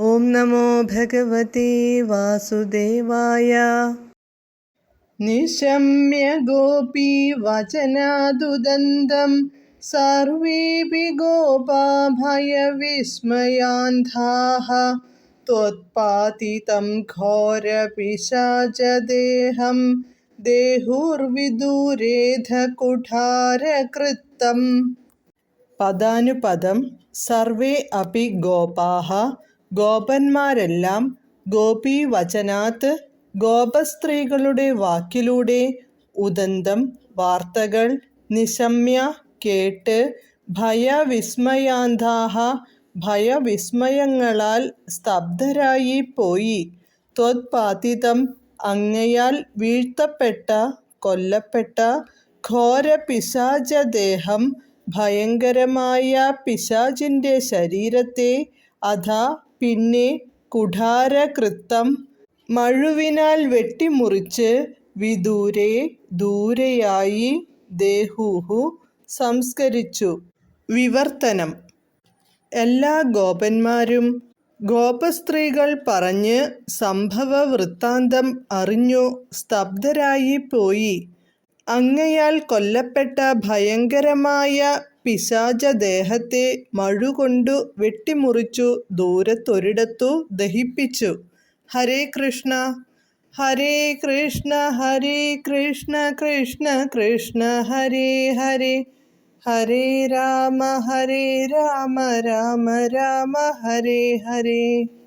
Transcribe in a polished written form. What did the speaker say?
ഓം നമോ ഭഗവതേ വാസുദേവായ. നിശമ്യ ഗോപീ വചനാദുദന്തം സർവേപി ഗോപാ ഭയവിസ്മയാന്ധാഃ ത്വത്പാതിതം ഘോരപിശാചദേഹം ദേഹുർവിദൂരേധ കുഠാരകൃത്തം. പദാനുപദം. സർവേ അപി ഗോപാഃ, ഗോപന്മാരെല്ലാം, ഗോപീവചനാത്, ഗോപസ്ത്രീകളുടെ വാക്കിലൂടെ, ഉദന്തം വാർത്തകൾ, നിശമ്യ കേട്ട്, ഭയവിസ്മയാന്ധാഃ ഭയവിസ്മയങ്ങളാൽ സ്തബ്ധരായി പോയി, ത്വത്പാതിതം അങ്ങയാൽ വീഴ്ത്തപ്പെട്ട കൊല്ലപ്പെട്ട, ഘോരപിശാചദേഹം ഭയങ്കരമായ പിശാചിന്റെ ശരീരത്തെ, അഥാ പിന്നെ, കുഠാരകൃത്തം മഴുവിനാൽ വെട്ടിമുറിച്ച്, വിദൂരേ ദൂരെയായി, ദേഹുഃ സംസ്കരിച്ചു. വിവർത്തനം. എല്ലാ ഗോപന്മാരും ഗോപസ്ത്രീകൾ പറഞ്ഞ് സംഭവ വൃത്താന്തം അറിഞ്ഞു സ്തബ്ധരായി പോയി. അങ്ങയാൽ കൊല്ലപ്പെട്ട ഭയങ്കരമായ പിശാചദേഹത്തെ മഴുകൊണ്ടു വെട്ടിമുറിച്ചു ദൂരത്തൊരിടത്തു ദഹിപ്പിച്ചു. ഹരേ കൃഷ്ണ ഹരേ കൃഷ്ണ ഹരേ കൃഷ്ണ കൃഷ്ണ കൃഷ്ണ ഹരേ ഹരേ, ഹരേ രാമ രാമ രാമ ഹരേ ഹരേ.